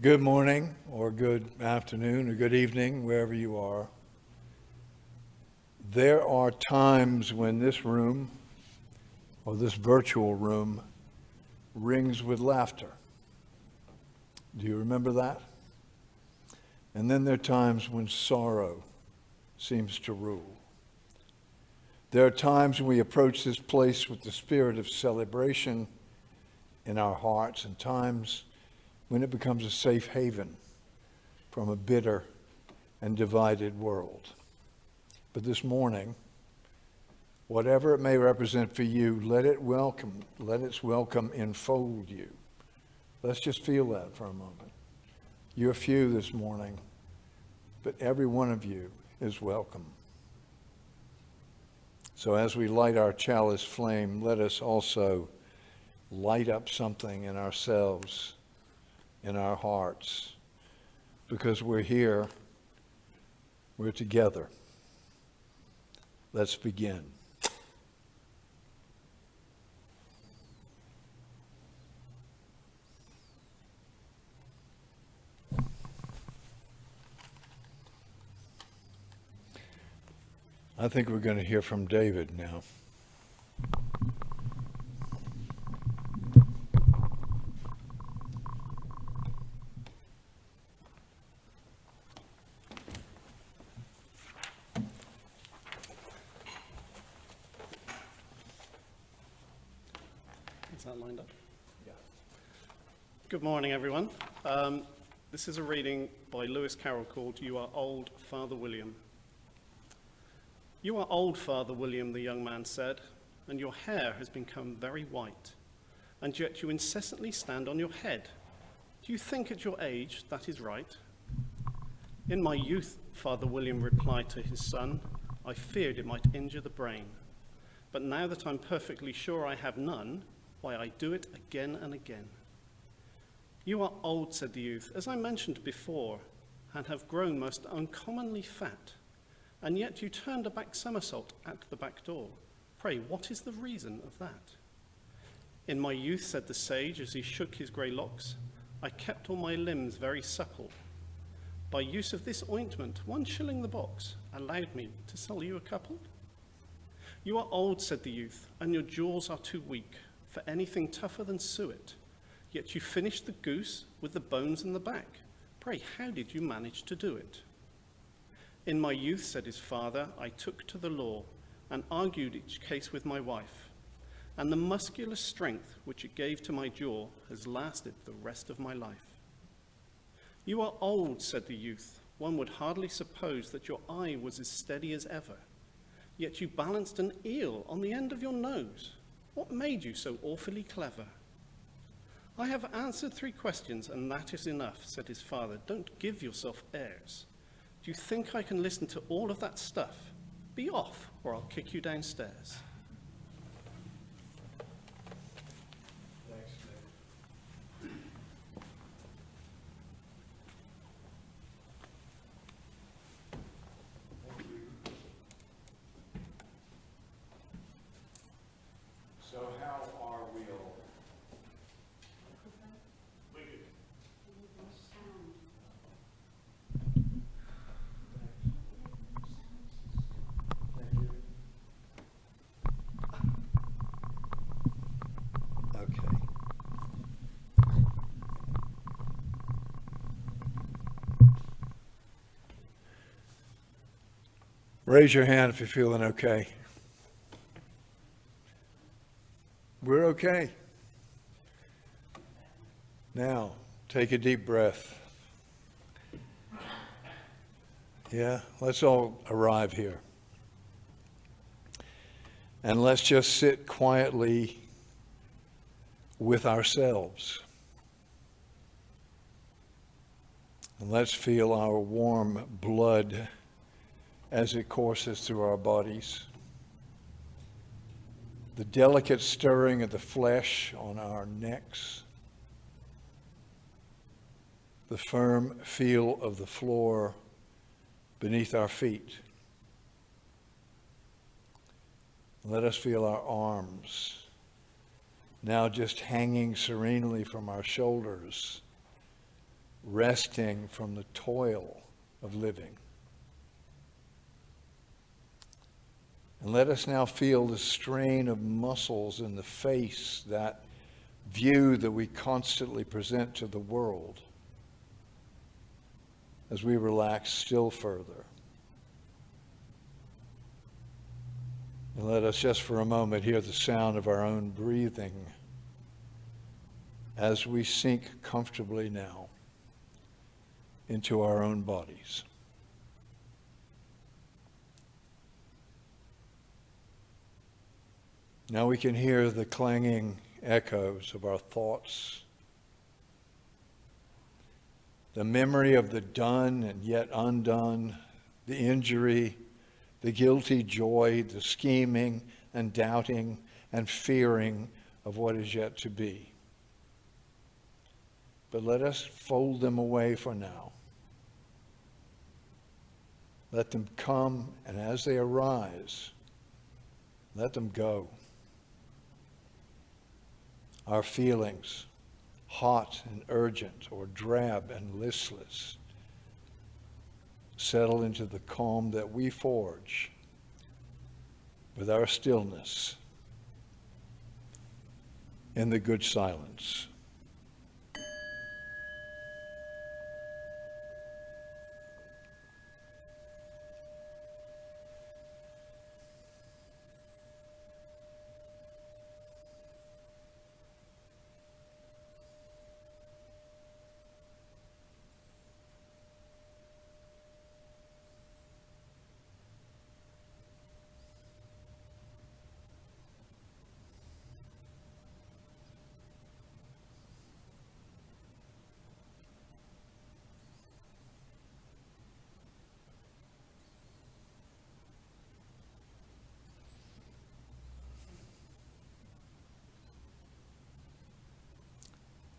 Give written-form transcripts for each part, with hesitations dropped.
Good morning, or good afternoon, or good evening, wherever you are. There are times when this room, or this virtual room, rings with laughter. Do you remember that? And then there are times when sorrow seems to rule. There are times when we approach this place with the spirit of celebration in our hearts, and times when it becomes a safe haven from a bitter and divided world. But this morning, whatever it may represent for you, let its welcome enfold you. Let's just feel that for a moment. You're few this morning, but every one of you is welcome. So as we light our chalice flame, let us also light up something in ourselves, in our hearts, because we're here, we're together. Let's begin. I think we're going to hear from David now. Is that lined up? Yeah. Good morning, everyone. This is a reading by Lewis Carroll called "You Are Old, Father William." "You are old, Father William," the young man said, "and your hair has become very white, and yet you incessantly stand on your head. Do you think at your age that is right?" "In my youth," Father William replied to his son, "I feared it might injure the brain. But now that I'm perfectly sure I have none, why, I do it again and again." "You are old," said the youth, "as I mentioned before, and have grown most uncommonly fat, and yet you turned a back somersault at the back door. Pray, what is the reason of that?" "In my youth," said the sage, as he shook his grey locks, "I kept all my limbs very supple. By use of this ointment, 1 shilling the box, allowed me to sell you a couple." "You are old," said the youth, "and your jaws are too weak for anything tougher than suet, yet you finished the goose with the bones in the back. Pray, how did you manage to do it?" "In my youth," said his father, "I took to the law and argued each case with my wife, and the muscular strength which it gave to my jaw has lasted the rest of my life." "You are old," said the youth, "one would hardly suppose that your eye was as steady as ever, yet you balanced an eel on the end of your nose. What made you so awfully clever?" "I have answered 3 questions, and that is enough," said his father. "Don't give yourself airs. Do you think I can listen to all of that stuff? Be off, or I'll kick you downstairs." Thanks, David. So how are we all? Thank you. Okay. Raise your hand if you're feeling okay. We're okay. Now, take a deep breath. Yeah, let's all arrive here. And let's just sit quietly with ourselves. And let's feel our warm blood as it courses through our bodies. The delicate stirring of the flesh on our necks. The firm feel of the floor beneath our feet. Let us feel our arms now just hanging serenely from our shoulders resting from the toil of living. And let us now feel the strain of muscles in the face, that view that we constantly present to the world, as we relax still further. And let us just for a moment hear the sound of our own breathing as we sink comfortably now into our own bodies. Now we can hear the clanging echoes of our thoughts, the memory of the done and yet undone, the injury, the guilty joy, the scheming and doubting and fearing of what is yet to be. But let us fold them away for now. Let them come, and as they arise, let them go. Our feelings, hot and urgent or drab and listless, settle into the calm that we forge with our stillness in the good silence.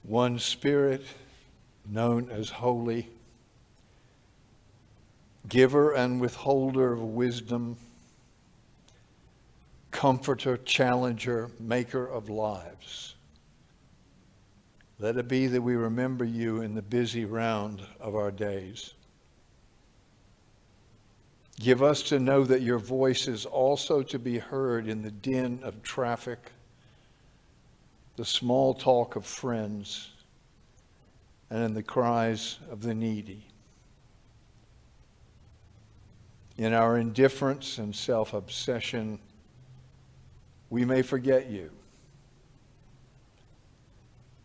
One Spirit, known as Holy, giver and withholder of wisdom, comforter, challenger, maker of lives. Let it be that we remember you in the busy round of our days. Give us to know that your voice is also to be heard in the din of traffic, the small talk of friends, and in the cries of the needy. In our indifference and self-obsession, we may forget you.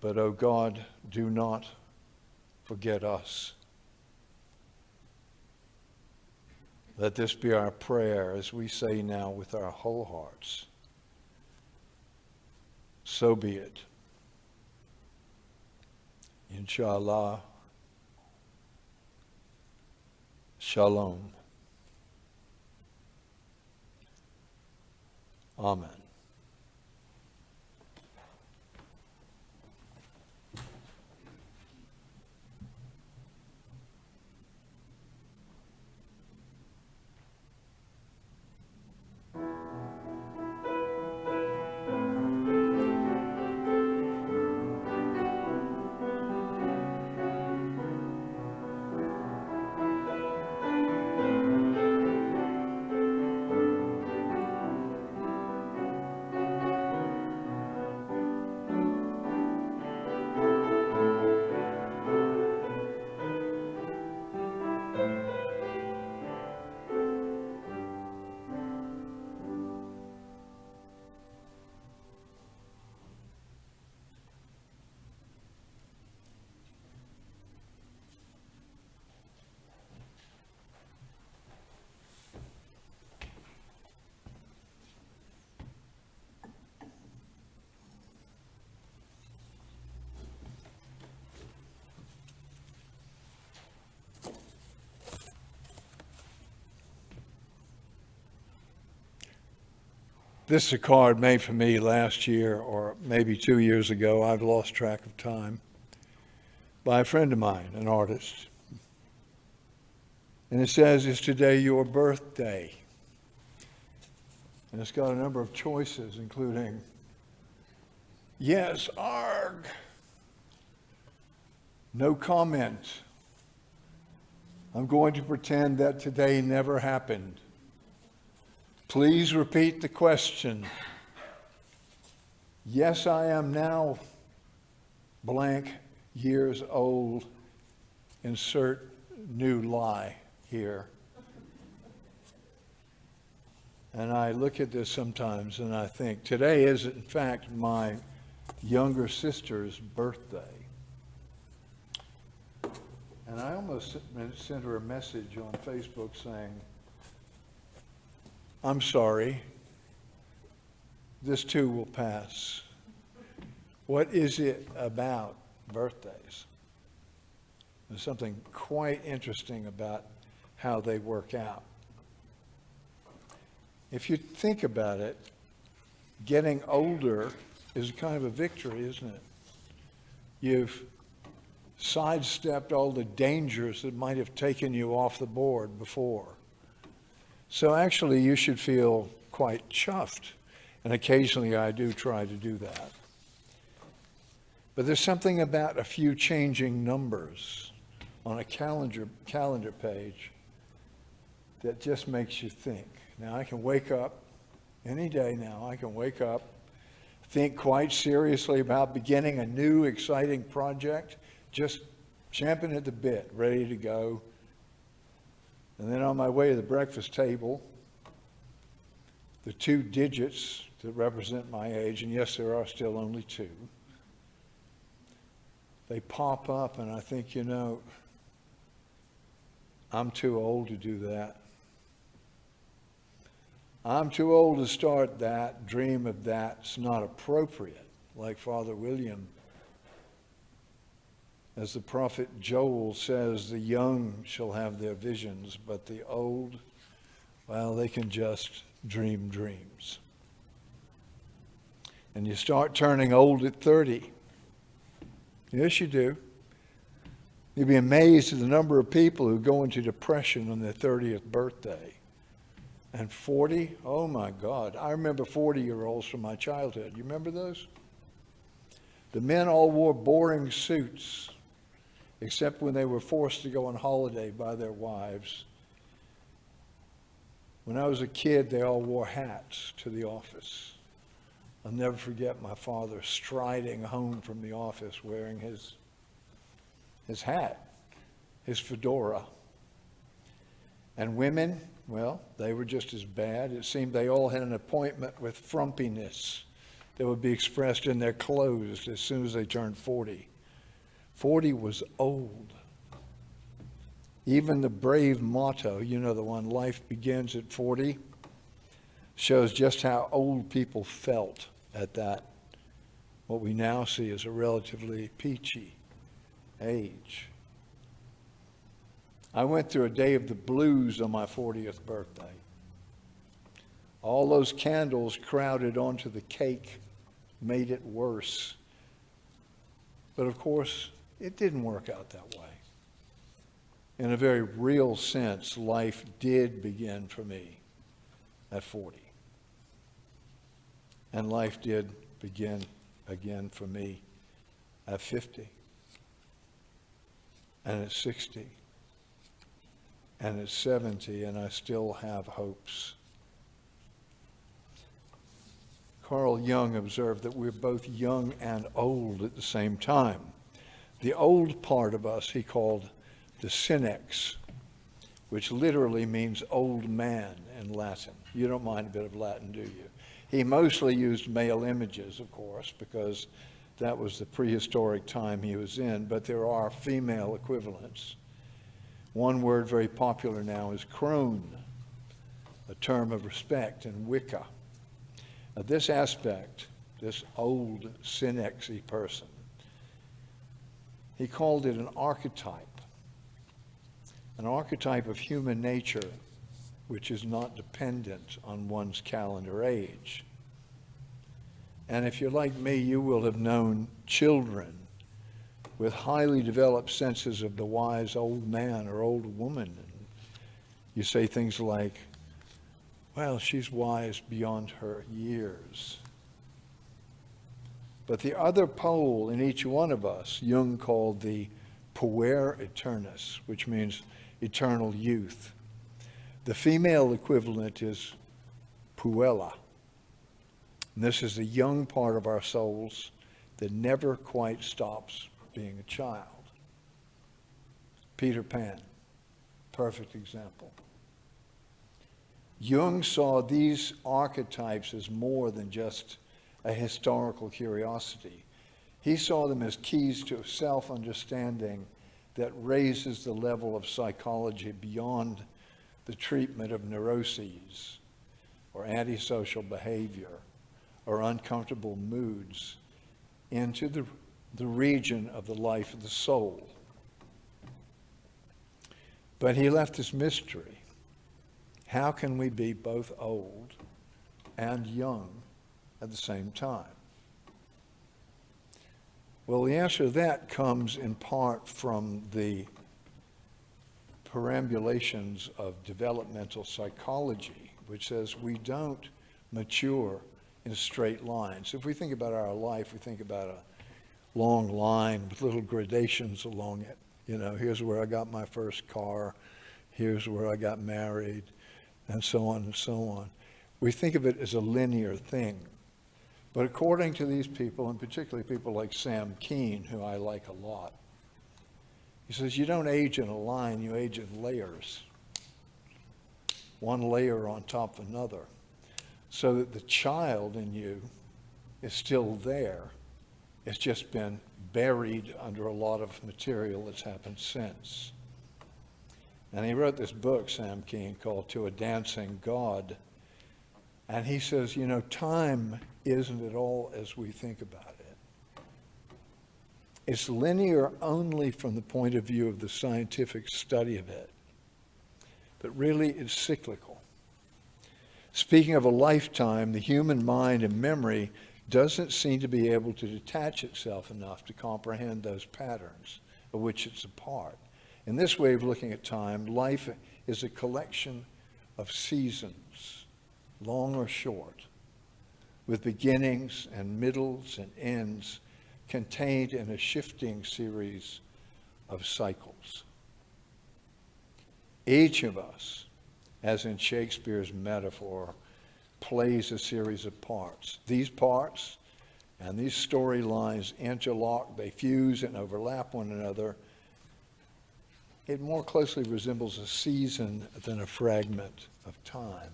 But, O God, do not forget us. Let this be our prayer as we say now with our whole hearts. So be it. Inshallah. Shalom. Amen. This is a card made for me last year or maybe 2 years ago. I've lost track of time. By a friend of mine, an artist. And it says, "Is today your birthday?" And it's got a number of choices, including, "Yes, arg." No comment. I'm going to pretend that today never happened. Please repeat the question. Yes, I am now blank years old. Insert new lie here. And I look at this sometimes and I think, today is in fact my younger sister's birthday. And I almost sent her a message on Facebook saying, I'm sorry, this too will pass. What is it about birthdays? There's something quite interesting about how they work out. If you think about it, getting older is kind of a victory, isn't it? You've sidestepped all the dangers that might have taken you off the board before. So actually, you should feel quite chuffed. And occasionally I do try to do that. But there's something about a few changing numbers on a calendar page that just makes you think. Now, I can wake up any day now. I can wake up, think quite seriously about beginning a new exciting project, just champing at the bit, ready to go. And then on my way to the breakfast table, the two digits that represent my age, and yes, there are still only two, they pop up and I think, you know, I'm too old to do that. I'm too old to start that, dream of that. It's not appropriate, like Father William. As the prophet Joel says, the young shall have their visions, but the old, well, they can just dream dreams. And you start turning old at 30. Yes, you do. You'd be amazed at the number of people who go into depression on their 30th birthday. And 40, oh my God. I remember 40-year-olds from my childhood. You remember those? The men all wore boring suits, except when they were forced to go on holiday by their wives. When I was a kid, they all wore hats to the office. I'll never forget my father striding home from the office wearing his hat, his fedora. And women, well, they were just as bad. It seemed they all had an appointment with frumpiness that would be expressed in their clothes as soon as they turned 40. 40 was old. Even the brave motto, you know, the one, life begins at 40, shows just how old people felt at that, what we now see as a relatively peachy age. I went through a day of the blues on my 40th birthday. All those candles crowded onto the cake made it worse. But of course, it didn't work out that way. In a very real sense, life did begin for me at 40. And life did begin again for me at 50. And at 60. And at 70, and I still have hopes. Carl Jung observed that we're both young and old at the same time. The old part of us he called the Senex, which literally means old man in Latin. You don't mind a bit of Latin, do you? He mostly used male images, of course, because that was the prehistoric time he was in, but there are female equivalents. One word very popular now is crone, a term of respect in Wicca. Now, this aspect, this old Senexy person, he called it an archetype of human nature which is not dependent on one's calendar age. And if you're like me, you will have known children with highly developed senses of the wise old man or old woman. And you say things like, well, she's wise beyond her years. But the other pole in each one of us, Jung called the puer aeternus, which means eternal youth. The female equivalent is puella. And this is the young part of our souls that never quite stops being a child. Peter Pan, perfect example. Jung saw these archetypes as more than just a historical curiosity. He saw them as keys to self-understanding that raises the level of psychology beyond the treatment of neuroses or antisocial behavior or uncomfortable moods into the region of the life of the soul. But he left this mystery. How can we be both old and young at the same time? Well, the answer to that comes in part from the perambulations of developmental psychology, which says we don't mature in straight lines. If we think about our life, we think about a long line with little gradations along it. You know, here's where I got my first car, here's where I got married, and so on and so on. We think of it as a linear thing. But according to these people, and particularly people like Sam Keen, who I like a lot, he says you don't age in a line, you age in layers. One layer on top of another. So that the child in you is still there. It's just been buried under a lot of material that's happened since. And he wrote this book, Sam Keen, called To a Dancing God. And he says, you know, time isn't at all as we think about it. It's linear only from the point of view of the scientific study of it. But really, it's cyclical. Speaking of a lifetime, the human mind and memory doesn't seem to be able to detach itself enough to comprehend those patterns of which it's a part. In this way of looking at time, life is a collection of seasons, long or short, with beginnings and middles and ends contained in a shifting series of cycles. Each of us, as in Shakespeare's metaphor, plays a series of parts. These parts and these storylines interlock, they fuse and overlap one another. It more closely resembles a season than a fragment of time.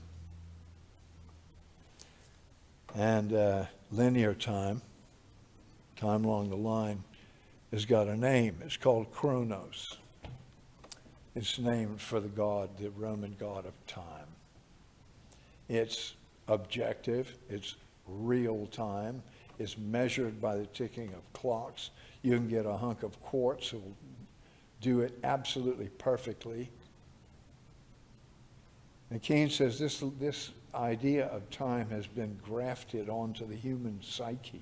And linear time, time along the line, has got a name. It's called Chronos. It's named for the god, the Roman god of time. It's objective, it's real time, it's measured by the ticking of clocks. You can get a hunk of quartz that will do it absolutely perfectly. And Keynes says this idea of time has been grafted onto the human psyche.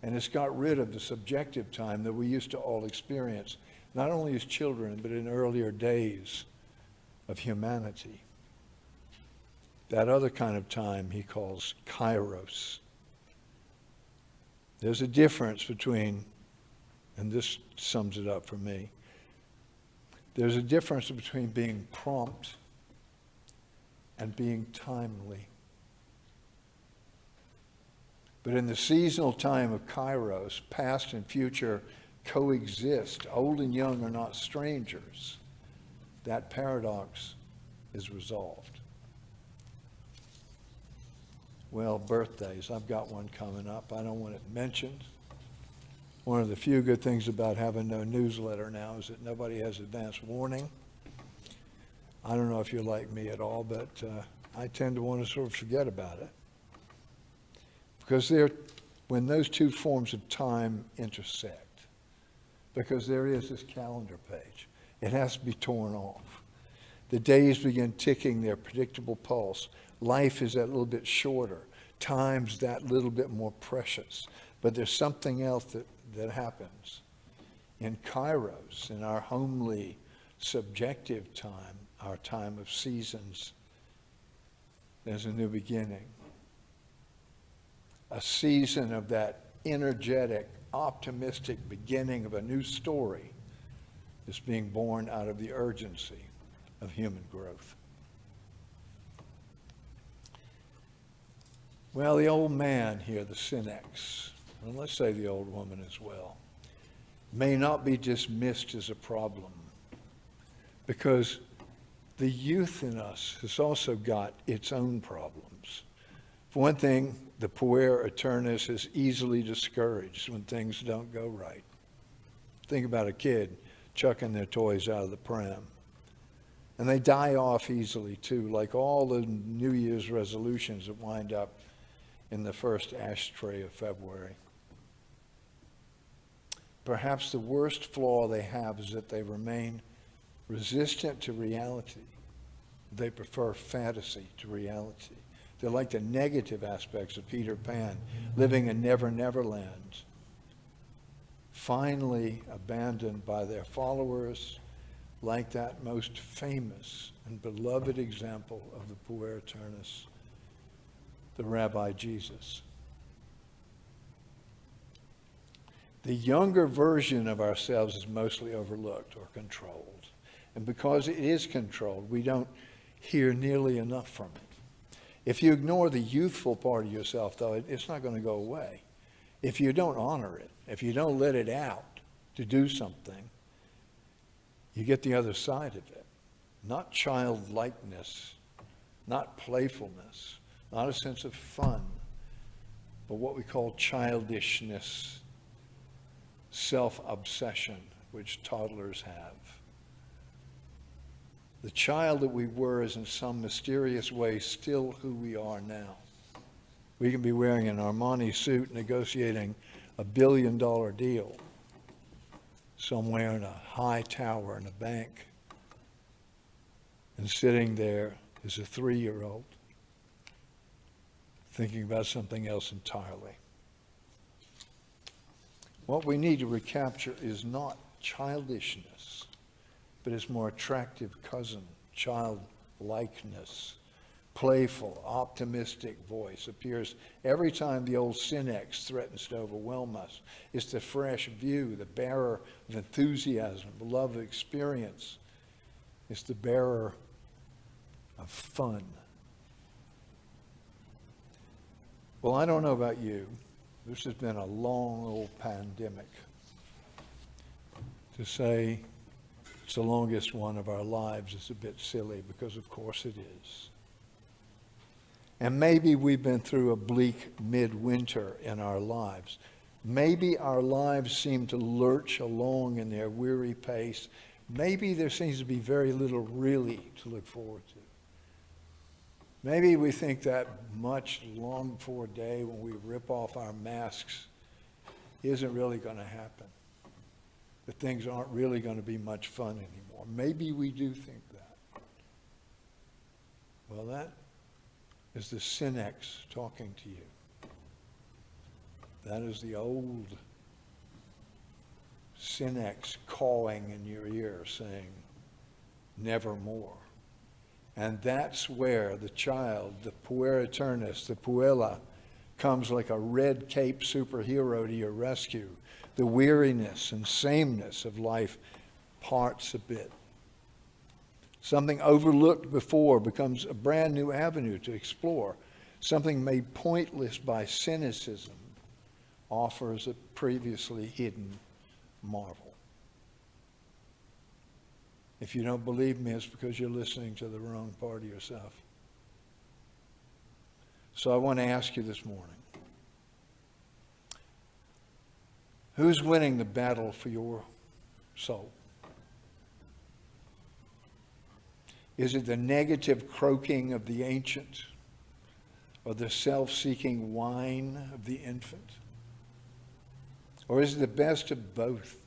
And it's got rid of the subjective time that we used to all experience, not only as children, but in earlier days of humanity. That other kind of time he calls kairos. There's a difference between, and this sums it up for me, there's a difference between being prompt and being timely. But in the seasonal time of kairos, past and future coexist. Old and young are not strangers. That paradox is resolved. Well, birthdays. I've got one coming up. I don't want it mentioned. One of the few good things about having no newsletter now is that nobody has advance warning. I don't know if you're like me at all, but I tend to want to sort of forget about it. Because when those two forms of time intersect, because there is this calendar page, it has to be torn off. The days begin ticking their predictable pulse. Life is that little bit shorter. Time's that little bit more precious. But there's something else that happens. In kairos, in our homely, subjective time, our time of seasons, there's a new beginning. A season of that energetic, optimistic beginning of a new story It's being born out of the urgency of human growth. Well, the old man here, the Cynics, and let's say the old woman as well, may not be dismissed as a problem, because the youth in us has also got its own problems. For one thing, the puer aeternus is easily discouraged when things don't go right. Think about a kid chucking their toys out of the pram. And they die off easily too, like all the New Year's resolutions that wind up in the first ashtray of February. Perhaps the worst flaw they have is that they remain resistant to reality. They prefer fantasy to reality. They're like the negative aspects of Peter Pan, living in Never Never Land, finally abandoned by their followers, like that most famous and beloved example of the puer aeternus, the Rabbi Jesus. The younger version of ourselves is mostly overlooked or controlled. And because it is controlled, we don't hear nearly enough from it. If you ignore the youthful part of yourself, though, it's not going to go away. If you don't honor it, if you don't let it out to do something, you get the other side of it. Not childlikeness, not playfulness, not a sense of fun, but what we call childishness, self-obsession, which toddlers have. The child that we were is in some mysterious way still who we are now. We can be wearing an Armani suit negotiating a $1 billion deal somewhere in a high tower in a bank. And sitting there is a 3-year-old thinking about something else entirely. What we need to recapture is not childishness, but its more attractive cousin, childlikeness. Playful, optimistic voice appears every time the old Cynics threatens to overwhelm us. It's the fresh view, the bearer of enthusiasm, the love of experience. It's the bearer of fun. Well, I don't know about you. This has been a long old pandemic. To say it's the longest one of our lives is a bit silly, because of course it is. And maybe we've been through a bleak midwinter in our lives. Maybe our lives seem to lurch along in their weary pace. Maybe there seems to be very little really to look forward to. Maybe we think that much longed for day when we rip off our masks isn't really going to happen. That things aren't really going to be much fun anymore. Maybe we do think that. Well, that is the Cynics talking to you. That is the old Cynics cawing in your ear saying, nevermore. And that's where the child, the puer aeternus, the puella, comes like a red cape superhero to your rescue. The weariness and sameness of life parts a bit. Something overlooked before becomes a brand new avenue to explore. Something made pointless by cynicism offers a previously hidden marvel. If you don't believe me, it's because you're listening to the wrong part of yourself. So I want to ask you this morning, who's winning the battle for your soul? Is it the negative croaking of the ancient, or the self-seeking whine of the infant? Or is it the best of both?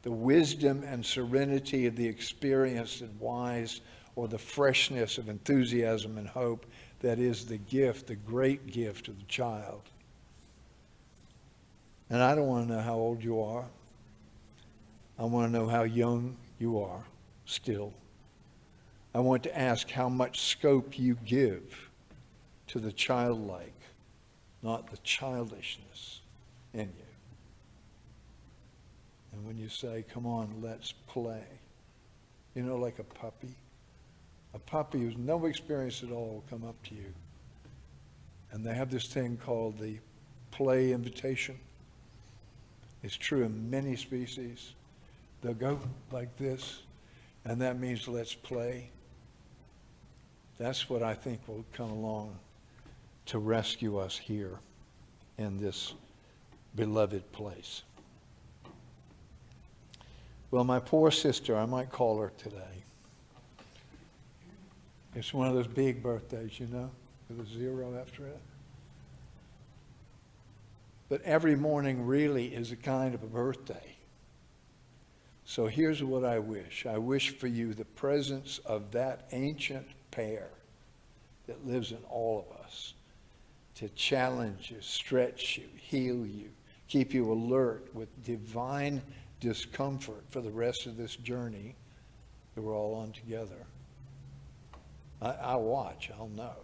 The wisdom and serenity of the experienced and wise, or the freshness of enthusiasm and hope that is the gift, the great gift of the child? And I don't want to know how old you are. I want to know how young you are still. I want to ask how much scope you give to the childlike, not the childishness in you. And when you say, come on, let's play. You know, like a puppy. A puppy who's no experience at all will come up to you. And they have this thing called the play invitation. It's true in many species. They'll go like this, and that means let's play. That's what I think will come along to rescue us here in this beloved place. Well, my poor sister, I might call her today. It's one of those big birthdays, you know, with a zero after it. But every morning really is a kind of a birthday. So here's what I wish. I wish for you the presence of that ancient pair that lives in all of us to challenge you, stretch you, heal you, keep you alert with divine discomfort for the rest of this journey that we're all on together. I'll watch, I'll know.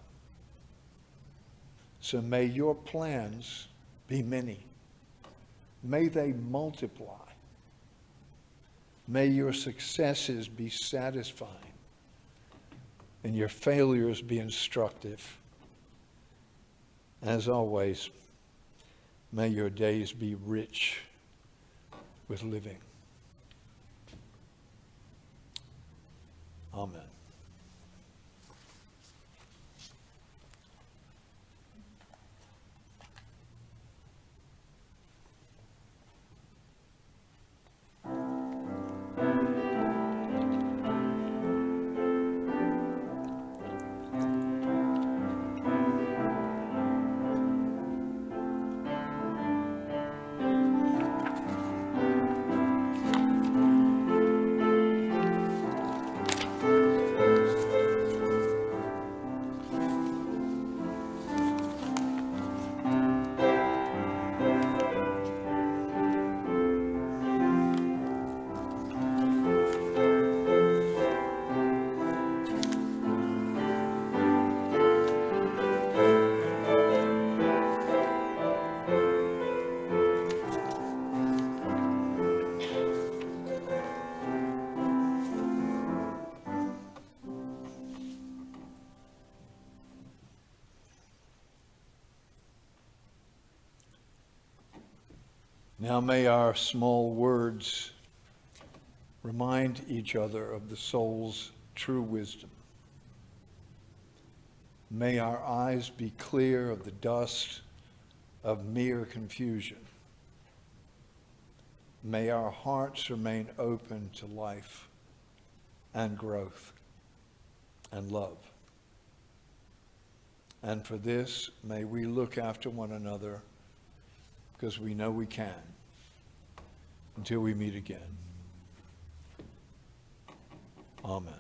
So may your plans be many. May they multiply. May your successes be satisfying and your failures be instructive. As always, may your days be rich with living. Amen. Now may our small words remind each other of the soul's true wisdom. May our eyes be clear of the dust of mere confusion. May our hearts remain open to life and growth and love. And for this, may we look after one another because we know we can until we meet again. Amen.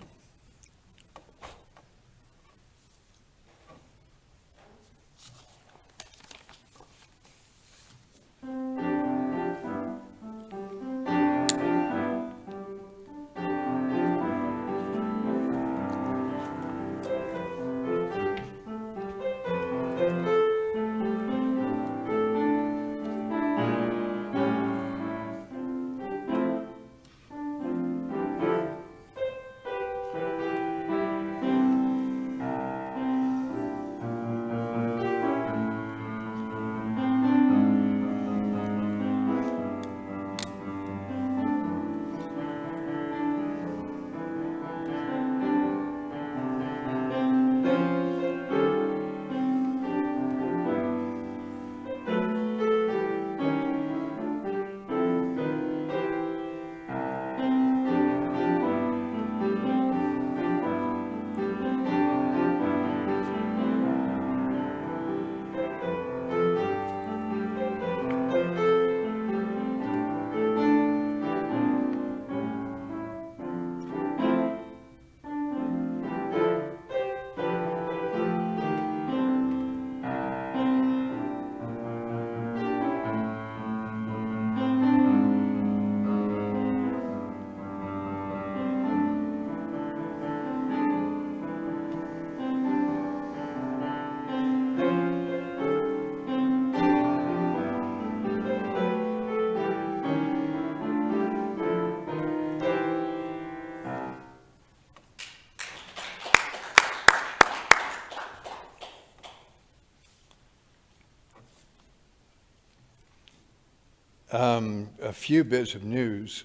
A few bits of news.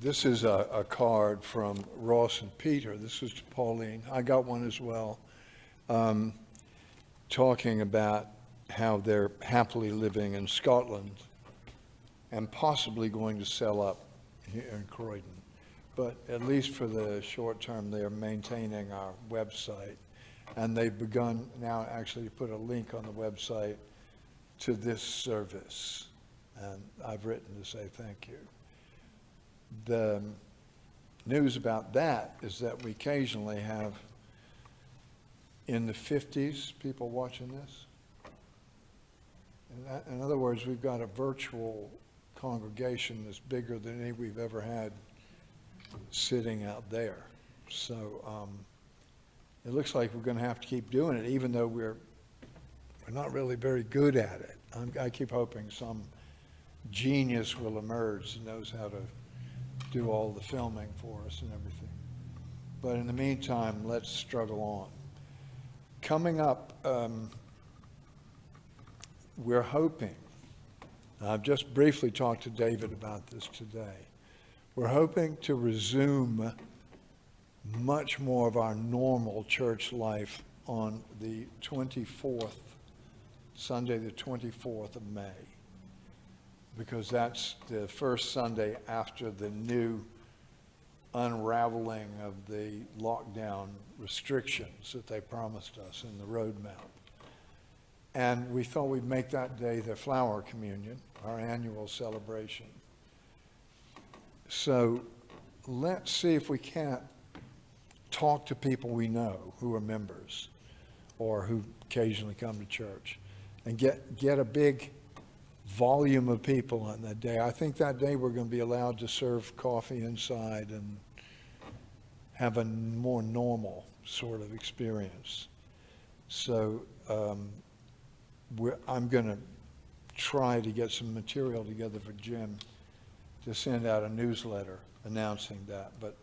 This is a card from Ross and Peter. This is to Pauline. I got one as well, talking about how they're happily living in Scotland and possibly going to sell up here in Croydon. But at least for the short term, they're maintaining our website. And they've begun now actually to put a link on the website to this service. And I've written to say thank you. The news about that is that we occasionally have in the 50s people watching this. In other words, we've got a virtual congregation that's bigger than any we've ever had sitting out there. So it looks like we're going to have to keep doing it, even though we're not really very good at it. I keep hoping some genius will emerge that knows how to do all the filming for us and everything. But in the meantime, let's struggle on. Coming up, we're hoping, I've just briefly talked to David about this today, we're hoping to resume much more of our normal church life on the 24th, Sunday the 24th of May, because that's the first Sunday after the new unraveling of the lockdown restrictions that they promised us in the roadmap. And we thought we'd make that day the flower communion, our annual celebration. So let's see if we can't talk to people we know who are members or who occasionally come to church and get a big volume of people on that day. I think that day we're going to be allowed to serve coffee inside and have a more normal sort of experience. So I'm going to try to get some material together for Jim to send out a newsletter announcing that. But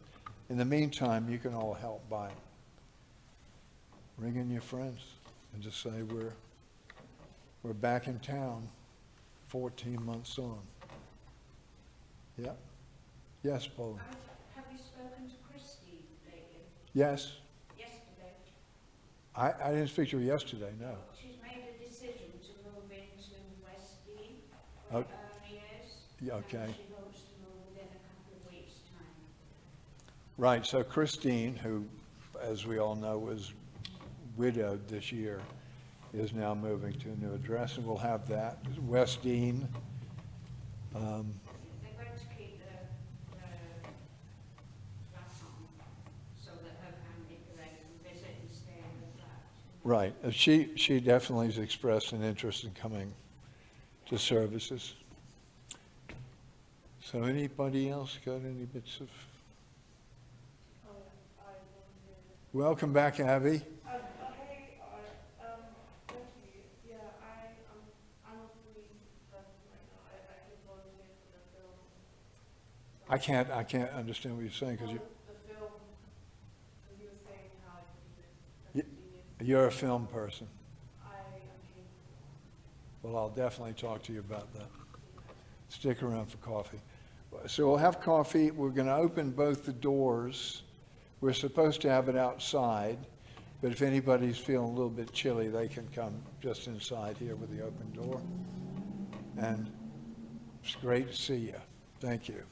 in the meantime, you can all help by ringing your friends and just say we're back in town 14 months on. Yeah. Yes, Paul. Have you spoken to Christy lately? Yes. Yesterday? I didn't speak to her yesterday, no. She's made a decision to move into West Dean, Oh. where Ernie is. Yeah, okay. And she hopes to move within a couple of weeks' time. Right, so Christine, who, as we all know, was widowed this year, is now moving to a new address, and we'll have that. West Dean. They're going to keep the flat on so that her family can visit and stay in the flat. Right, she definitely has expressed an interest in coming to services. So anybody else got any bits of? Welcome back, Abby. I can't understand what you're saying because The film, because you were saying how you did you're a film person. I am Well, I'll definitely talk to you about that. Stick around for coffee. So we'll have coffee. We're going to open both the doors. We're supposed to have it outside, but if anybody's feeling a little bit chilly, they can come just inside here with the open door. And it's great to see you. Thank you.